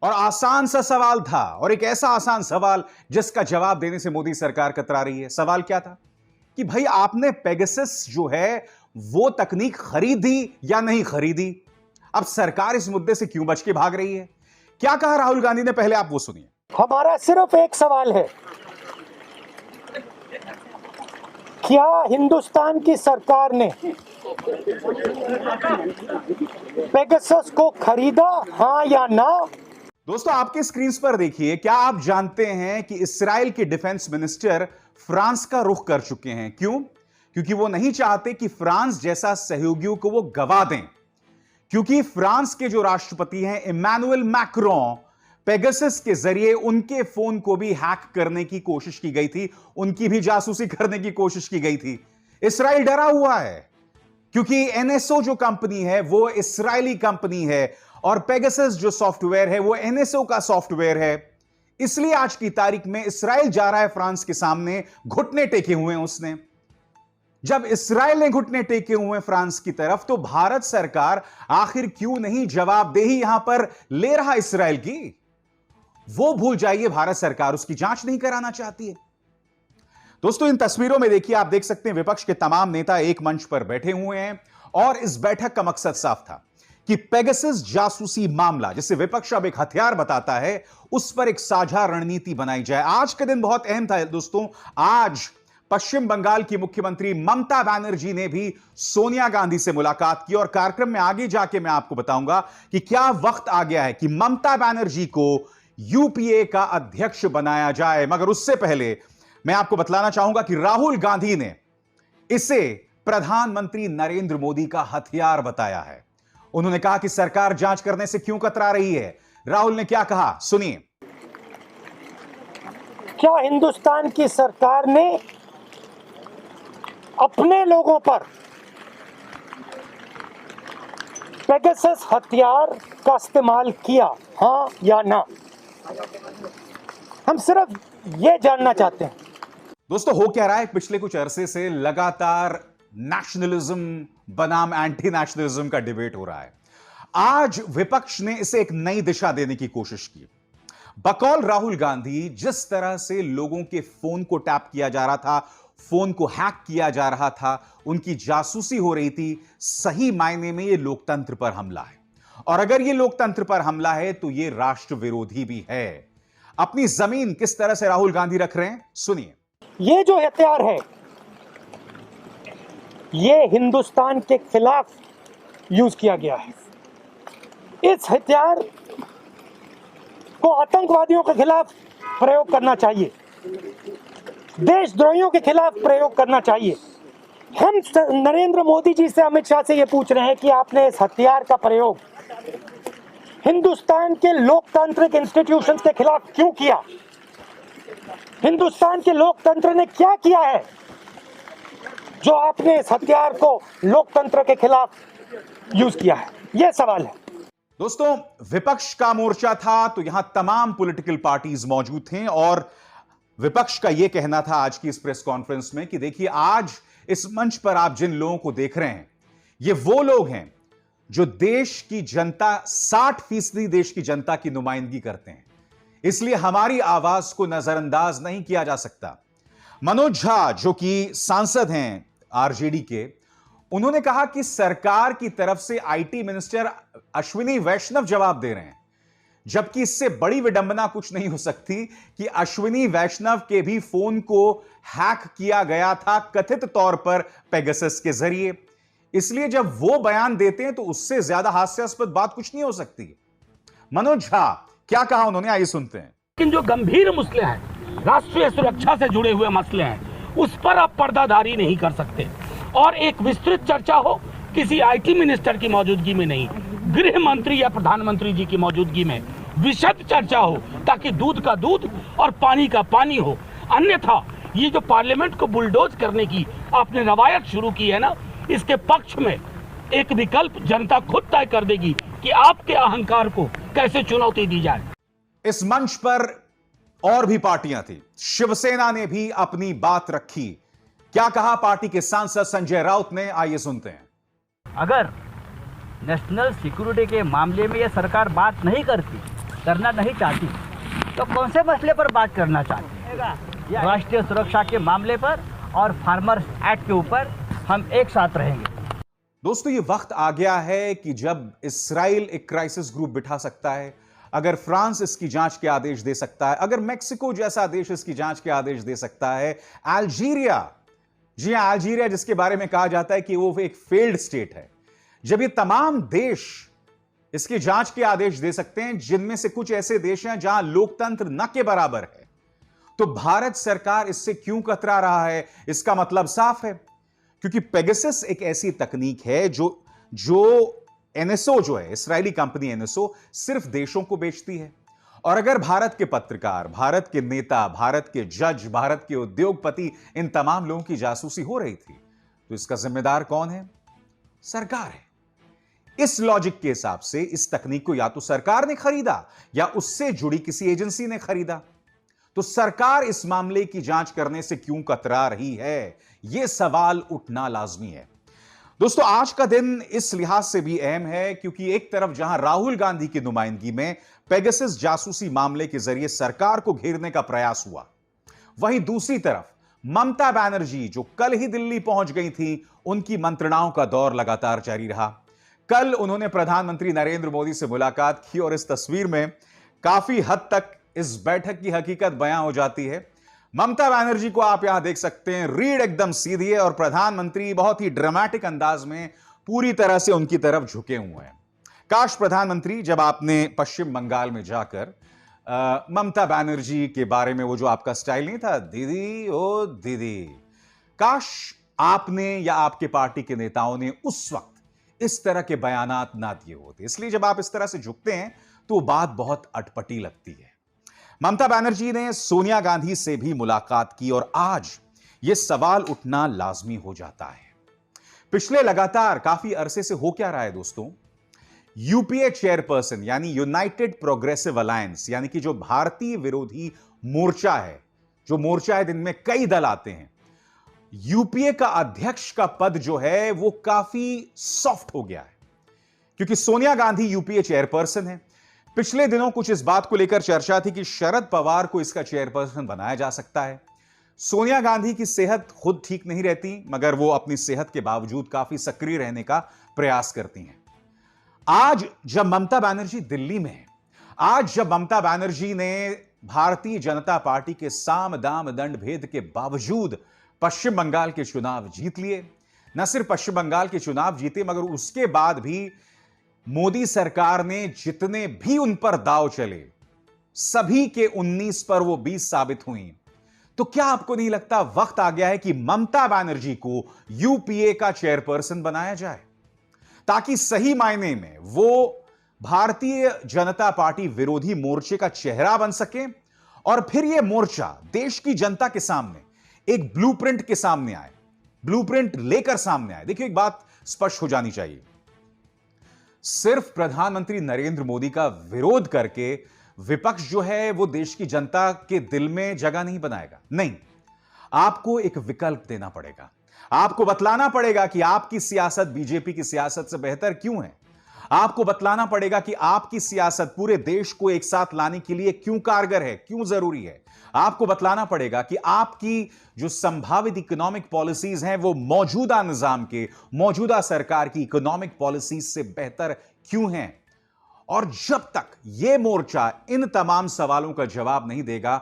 और आसान सा सवाल था, और एक ऐसा आसान सवाल जिसका जवाब देने से मोदी सरकार कतरा रही है। सवाल क्या था कि भाई आपने पेगासस जो है वो तकनीक खरीदी या नहीं खरीदी? अब सरकार इस मुद्दे से क्यों बच के भाग रही है? क्या कहा राहुल गांधी ने, पहले आप वो सुनिए। हमारा सिर्फ एक सवाल है, क्या हिंदुस्तान की सरकार ने पेगासस को खरीदा, हाँ या ना? दोस्तों आपके स्क्रीन पर देखिए, क्या आप जानते हैं कि इस्राएल के डिफेंस मिनिस्टर फ्रांस का रुख कर चुके हैं? क्यों? क्योंकि वो नहीं चाहते कि फ्रांस जैसा सहयोगियों को वो गवा दें। क्योंकि फ्रांस के जो राष्ट्रपति हैं इमैनुअल मैक्रोन, पेगासस के जरिए उनके फोन को भी हैक करने की कोशिश की गई थी, उनकी भी जासूसी करने की कोशिश की गई थी। इस्राएल डरा हुआ है क्योंकि एनएसओ जो कंपनी है वो इस्राएली कंपनी है और पेगासस जो सॉफ्टवेयर है वो एनएसओ का सॉफ्टवेयर है। इसलिए आज की तारीख में इस्राएल जा रहा है फ्रांस के सामने, घुटने टेके हुए हैं उसने। जब इस्राएल ने घुटने टेके हुए फ्रांस की तरफ, तो भारत सरकार आखिर क्यों नहीं जवाबदेही यहां पर ले रहा इस्राएल की? वो भूल जाइए, भारत सरकार उसकी जांच नहीं कराना चाहती है। दोस्तों इन तस्वीरों में देखिए, आप देख सकते हैं विपक्ष के तमाम नेता एक मंच पर बैठे हुए हैं और इस बैठक का मकसद साफ था कि पेगासस जासूसी मामला, जिसे विपक्ष अब एक हथियार बताता है, उस पर एक साझा रणनीति बनाई जाए। आज का दिन बहुत अहम था दोस्तों। आज पश्चिम बंगाल की मुख्यमंत्री ममता बनर्जी ने भी सोनिया गांधी से मुलाकात की और कार्यक्रम में आगे जाके मैं आपको बताऊंगा कि क्या वक्त आ गया है कि ममता बनर्जी को यूपीए का अध्यक्ष बनाया जाए। मगर उससे पहले मैं आपको बतलाना चाहूंगा कि राहुल गांधी ने इसे प्रधानमंत्री नरेंद्र मोदी का हथियार बताया है। उन्होंने कहा कि सरकार जांच करने से क्यों कतरा रही है। राहुल ने क्या कहा, सुनिए। क्या हिंदुस्तान की सरकार ने अपने लोगों पर पेगासस हथियार का इस्तेमाल किया, हाँ या ना? हम सिर्फ ये जानना चाहते हैं। दोस्तों हो क्या रहा है, पिछले कुछ अरसे से लगातार नेशनलिज्म बनाम एंटी नेशनलिज्म का डिबेट हो रहा है। आज विपक्ष ने इसे एक नई दिशा देने की कोशिश की। बकौल राहुल गांधी जिस तरह से लोगों के फोन को टैप किया जा रहा था, फोन को हैक किया जा रहा था, उनकी जासूसी हो रही थी, सही मायने में यह लोकतंत्र पर हमला है। और अगर यह लोकतंत्र पर हमला है तो यह राष्ट्र विरोधी भी है। अपनी जमीन किस तरह से राहुल गांधी रख रहे हैं, सुनिए। ये जो हथियार है ये हिंदुस्तान के खिलाफ यूज किया गया है। इस हथियार को आतंकवादियों के खिलाफ प्रयोग करना चाहिए, देशद्रोहियों के खिलाफ प्रयोग करना चाहिए। हम नरेंद्र मोदी जी से, अमित शाह से ये पूछ रहे हैं कि आपने इस हथियार का प्रयोग हिंदुस्तान के लोकतांत्रिक इंस्टीट्यूशंस के खिलाफ क्यों किया? हिंदुस्तान के लोकतंत्र ने क्या किया है जो आपने इस हथियार को लोकतंत्र के खिलाफ यूज किया है? यह सवाल है। दोस्तों विपक्ष का मोर्चा था तो यहां तमाम पॉलिटिकल पार्टीज मौजूद थे और विपक्ष का यह कहना था आज की इस प्रेस कॉन्फ्रेंस में कि देखिए, आज इस मंच पर आप जिन लोगों को देख रहे हैं ये वो लोग हैं जो देश की जनता, 60% देश की जनता की नुमाइंदगी करते हैं, इसलिए हमारी आवाज को नजरअंदाज नहीं किया जा सकता। मनोज झा जो कि सांसद हैं आरजेडी के, उन्होंने कहा कि सरकार की तरफ से आईटी मिनिस्टर अश्विनी वैष्णव जवाब दे रहे हैं, जबकि इससे बड़ी विडंबना कुछ नहीं हो सकती कि अश्विनी वैष्णव के भी फोन को हैक किया गया था कथित तौर पर पेगासस के जरिए। इसलिए जब वो बयान देते हैं तो उससे ज्यादा हास्यास्पद बात कुछ नहीं हो सकती। मनोज झा क्या कहा उन्होंने, आइए सुनते हैं। लेकिन जो गंभीर मसले हैं, राष्ट्रीय सुरक्षा से जुड़े हुए मसले हैं, उस पर आप पर्दादारी नहीं कर सकते और एक विस्तृत चर्चा हो किसी आईटी मिनिस्टर की मौजूदगी में नहीं, गृह मंत्री या प्रधानमंत्री जी की मौजूदगी में विशद चर्चा हो, ताकि दूध का दूध और पानी का पानी हो। अन्यथा ये जो पार्लियामेंट को बुलडोज करने की आपने रवायत शुरू की है ना, इसके पक्ष में एक विकल्प जनता खुद तय कर देगी कि आपके अहंकार को कैसे चुनौती दी जाए। इस मंच पर और भी पार्टियां थी, शिवसेना ने भी अपनी बात रखी। क्या कहा पार्टी के सांसद संजय राउत ने, आइए सुनते हैं। अगर नेशनल सिक्योरिटी के मामले में यह सरकार बात नहीं करती करना नहीं चाहती तो कौन से मसले पर बात करना चाहती है? राष्ट्रीय सुरक्षा के मामले पर और फार्मर्स एक्ट के ऊपर हम एक साथ रहेंगे। दोस्तों, ये वक्त आ गया है कि जब इस्राइल एक क्राइसिस ग्रुप बिठा सकता है, अगर फ्रांस इसकी जांच के आदेश दे सकता है, अगर मेक्सिको जैसा देश इसकी जांच के आदेश दे सकता है, अल्जीरिया, जी हां, अल्जीरिया जिसके बारे में कहा जाता है कि वो एक फेल्ड स्टेट है, जब ये तमाम देश इसकी जांच के आदेश दे सकते हैं, जिनमें से कुछ ऐसे देश हैं जहां लोकतंत्र न के बराबर है, तो भारत सरकार इससे क्यों कतरा रहा है? इसका मतलब साफ है, क्योंकि पेगासस एक ऐसी तकनीक है जो एनएसओ जो है, इस्राएली कंपनी एनएसओ, सिर्फ देशों को बेचती है। और अगर भारत के पत्रकार, भारत के नेता, भारत के जज, भारत के उद्योगपति, इन तमाम लोगों की जासूसी हो रही थी, तो इसका जिम्मेदार कौन है? सरकार है। इस लॉजिक के हिसाब से इस तकनीक को या तो सरकार ने खरीदा या उससे जुड़ी किसी एजेंसी ने खरीदा। तो सरकार इस मामले की जांच करने से क्यों कतरा रही है? यह सवाल उठना लाजमी है। दोस्तों, आज का दिन इस लिहाज से भी अहम है क्योंकि एक तरफ जहां राहुल गांधी की नुमाइंदगी में पेगासस जासूसी मामले के जरिए सरकार को घेरने का प्रयास हुआ, वहीं दूसरी तरफ ममता बनर्जी जो कल ही दिल्ली पहुंच गई थी, उनकी मंत्रणाओं का दौर लगातार जारी रहा। कल उन्होंने प्रधानमंत्री नरेंद्र मोदी से मुलाकात की और इस तस्वीर में काफी हद तक इस बैठक की हकीकत बयां हो जाती है। ममता बनर्जी को आप यहां देख सकते हैं, रीढ़ एकदम सीधी है और प्रधानमंत्री बहुत ही ड्रामेटिक अंदाज में पूरी तरह से उनकी तरफ झुके हुए हैं। काश प्रधानमंत्री, जब आपने पश्चिम बंगाल में जाकर ममता बनर्जी के बारे में वो जो आपका स्टाइल नहीं था, दीदी ओ दीदी, काश आपने या आपके पार्टी के नेताओं ने उस वक्त इस तरह के बयानात ना दिए होते। इसलिए जब आप इस तरह से झुकते हैं तो बात बहुत अटपटी लगती है। ममता बनर्जी ने सोनिया गांधी से भी मुलाकात की और आज यह सवाल उठना लाजमी हो जाता है, पिछले लगातार काफी अरसे से हो क्या रहा है दोस्तों? यूपीए चेयरपर्सन यानी यूनाइटेड प्रोग्रेसिव अलायंस, यानी कि जो भारतीय विरोधी मोर्चा है, जो मोर्चा है जिनमें कई दल आते हैं, यूपीए का अध्यक्ष का पद जो है वो काफी सॉफ्ट हो गया है क्योंकि सोनिया गांधी यूपीए चेयरपर्सन है। पिछले दिनों कुछ इस बात को लेकर चर्चा थी कि शरद पवार को इसका चेयरपर्सन बनाया जा सकता है। सोनिया गांधी की सेहत खुद ठीक नहीं रहती, मगर वो अपनी सेहत के बावजूद काफी सक्रिय रहने का प्रयास करती हैं। आज जब ममता बनर्जी दिल्ली में है, आज जब ममता बनर्जी ने भारतीय जनता पार्टी के साम दाम दंड भेद के बावजूद पश्चिम बंगाल के चुनाव जीत लिए, न सिर्फ पश्चिम बंगाल के चुनाव जीते मगर उसके बाद भी मोदी सरकार ने जितने भी उन पर दांव चले, सभी के 19 पर वो 20 साबित हुई। तो क्या आपको नहीं लगता वक्त आ गया है कि ममता बनर्जी को यूपीए का चेयरपर्सन बनाया जाए, ताकि सही मायने में वो भारतीय जनता पार्टी विरोधी मोर्चे का चेहरा बन सके और फिर यह मोर्चा देश की जनता के सामने एक ब्लूप्रिंट के सामने आए, ब्लूप्रिंट लेकर सामने आए। देखिए, एक बात स्पष्ट हो जानी चाहिए, सिर्फ प्रधानमंत्री नरेंद्र मोदी का विरोध करके विपक्ष जो है वो देश की जनता के दिल में जगह नहीं बनाएगा। नहीं, आपको एक विकल्प देना पड़ेगा, आपको बतलाना पड़ेगा कि आपकी सियासत बीजेपी की सियासत से बेहतर क्यों है। आपको बतलाना पड़ेगा कि आपकी सियासत पूरे देश को एक साथ लाने के लिए क्यों कारगर है, क्यों जरूरी है। आपको बतलाना पड़ेगा कि आपकी जो संभावित इकोनॉमिक पॉलिसीज हैं वो मौजूदा निजाम के, मौजूदा सरकार की इकोनॉमिक पॉलिसीज से बेहतर क्यों हैं। और जब तक यह मोर्चा इन तमाम सवालों का जवाब नहीं देगा,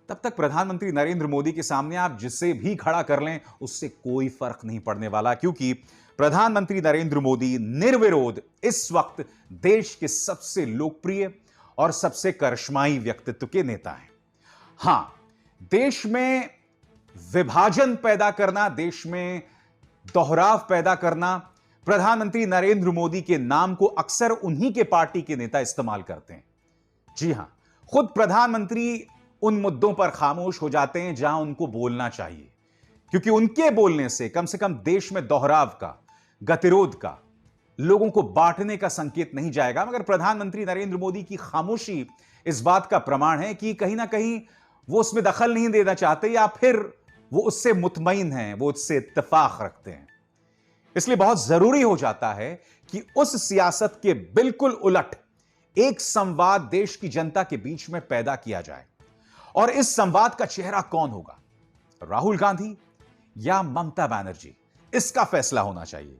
तब तक प्रधानमंत्री नरेंद्र मोदी के सामने आप जिसे भी खड़ा कर लें उससे कोई फर्क नहीं पड़ने वाला, क्योंकि प्रधानमंत्री नरेंद्र मोदी निर्विरोध इस वक्त देश के सबसे लोकप्रिय और सबसे करिश्माई व्यक्तित्व के नेता हैं। हां, देश में विभाजन पैदा करना, देश में दोहराव पैदा करना, प्रधानमंत्री नरेंद्र मोदी के नाम को अक्सर उन्हीं के पार्टी के नेता इस्तेमाल करते हैं। जी हां, खुद प्रधानमंत्री उन मुद्दों पर खामोश हो जाते हैं जहां उनको बोलना चाहिए, क्योंकि उनके बोलने से कम देश में दोहराव का, गतिरोध का, लोगों को बांटने का संकेत नहीं जाएगा। मगर प्रधानमंत्री नरेंद्र मोदी की खामोशी इस बात का प्रमाण है कि कहीं ना कहीं वो उसमें दखल नहीं देना चाहते, या फिर वो उससे मुतमईन हैं, वो उससे इत्तेफाक रखते हैं। इसलिए बहुत जरूरी हो जाता है कि उस सियासत के बिल्कुल उलट एक संवाद देश की जनता के बीच में पैदा किया जाए। और इस संवाद का चेहरा कौन होगा, राहुल गांधी या ममता बनर्जी, इसका फैसला होना चाहिए।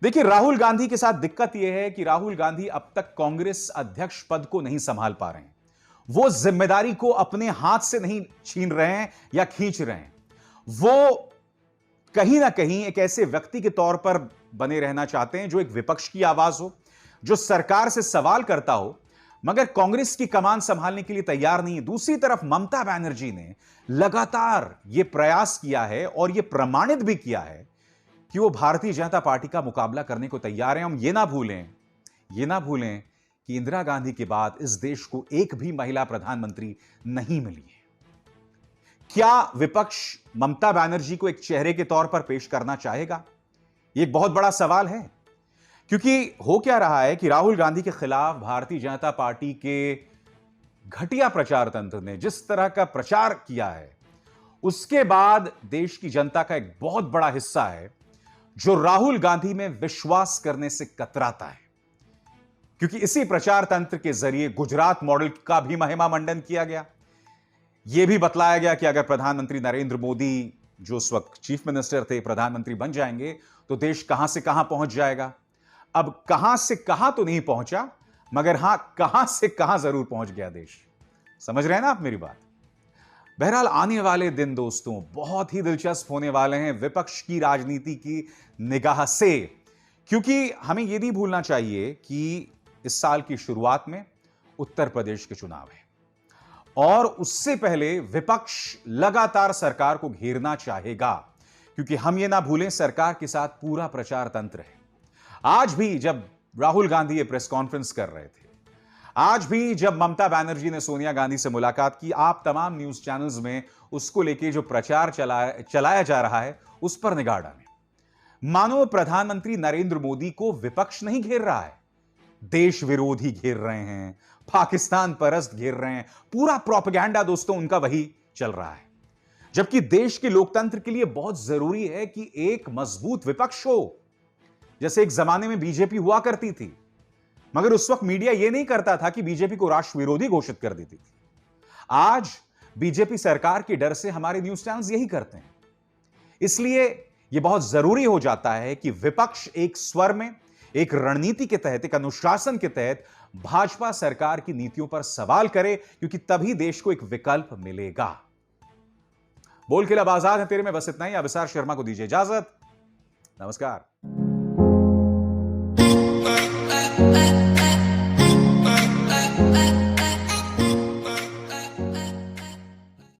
देखिए, राहुल गांधी के साथ दिक्कत यह है कि राहुल गांधी अब तक कांग्रेस अध्यक्ष पद को नहीं संभाल पा रहे हैं। वो जिम्मेदारी को अपने हाथ से नहीं छीन रहे हैं या खींच रहे हैं। वो कहीं ना कहीं एक ऐसे व्यक्ति के तौर पर बने रहना चाहते हैं जो एक विपक्ष की आवाज हो, जो सरकार से सवाल करता हो, मगर कांग्रेस की कमान संभालने के लिए तैयार नहीं है। दूसरी तरफ ममता बनर्जी ने लगातार यह प्रयास किया है और यह प्रमाणित भी किया है कि वो भारतीय जनता पार्टी का मुकाबला करने को तैयार हैं। हम ये ना भूलें कि इंदिरा गांधी के बाद इस देश को एक भी महिला प्रधानमंत्री नहीं मिली है। क्या विपक्ष ममता बनर्जी को एक चेहरे के तौर पर पेश करना चाहेगा? यह एक बहुत बड़ा सवाल है, क्योंकि हो क्या रहा है कि राहुल गांधी के खिलाफ भारतीय जनता पार्टी के घटिया प्रचार तंत्र ने जिस तरह का प्रचार किया है, उसके बाद देश की जनता का एक बहुत बड़ा हिस्सा है जो राहुल गांधी में विश्वास करने से कतराता है। क्योंकि इसी प्रचार तंत्र के जरिए गुजरात मॉडल का भी महिमा मंडन किया गया। यह भी बतलाया गया कि अगर प्रधानमंत्री नरेंद्र मोदी, जो उस वक्त चीफ मिनिस्टर थे, प्रधानमंत्री बन जाएंगे तो देश कहां से कहां पहुंच जाएगा। अब कहां से कहां तो नहीं पहुंचा, मगर हां, कहां से कहां जरूर पहुंच गया देश। समझ रहे हैं ना आप मेरी बात? बहरहाल, आने वाले दिन दोस्तों बहुत ही दिलचस्प होने वाले हैं विपक्ष की राजनीति की निगाह से, क्योंकि हमें यह नहीं भूलना चाहिए कि इस साल की शुरुआत में उत्तर प्रदेश के चुनाव है और उससे पहले विपक्ष लगातार सरकार को घेरना चाहेगा, क्योंकि हम ये ना भूलें सरकार के साथ पूरा प्रचार तंत्र है। आज भी जब राहुल गांधी ये प्रेस कॉन्फ्रेंस कर रहे थे, आज भी जब ममता बनर्जी ने सोनिया गांधी से मुलाकात की, आप तमाम न्यूज चैनल्स में उसको लेके जो प्रचार चलाया जा रहा है उस पर निगाह डालें। मानो प्रधानमंत्री नरेंद्र मोदी को विपक्ष नहीं घेर रहा है, देश विरोधी घेर रहे हैं, पाकिस्तान परस्त घेर रहे हैं। पूरा प्रोपेगेंडा दोस्तों उनका वही चल रहा है, जबकि देश के लोकतंत्र के लिए बहुत जरूरी है कि एक मजबूत विपक्ष हो, जैसे एक जमाने में बीजेपी हुआ करती थी। मगर उस वक्त मीडिया यह नहीं करता था कि बीजेपी को राष्ट्र विरोधी घोषित कर देती थी। आज बीजेपी सरकार के डर से हमारे न्यूज चैनल्स यही करते हैं। इसलिए यह बहुत जरूरी हो जाता है कि विपक्ष एक स्वर में, एक रणनीति के तहत, एक अनुशासन के तहत भाजपा सरकार की नीतियों पर सवाल करे, क्योंकि तभी देश को एक विकल्प मिलेगा। बोल के लब आजाद है तेरे में, बस इतना ही। अभिसार शर्मा को दीजिए इजाजत। नमस्कार।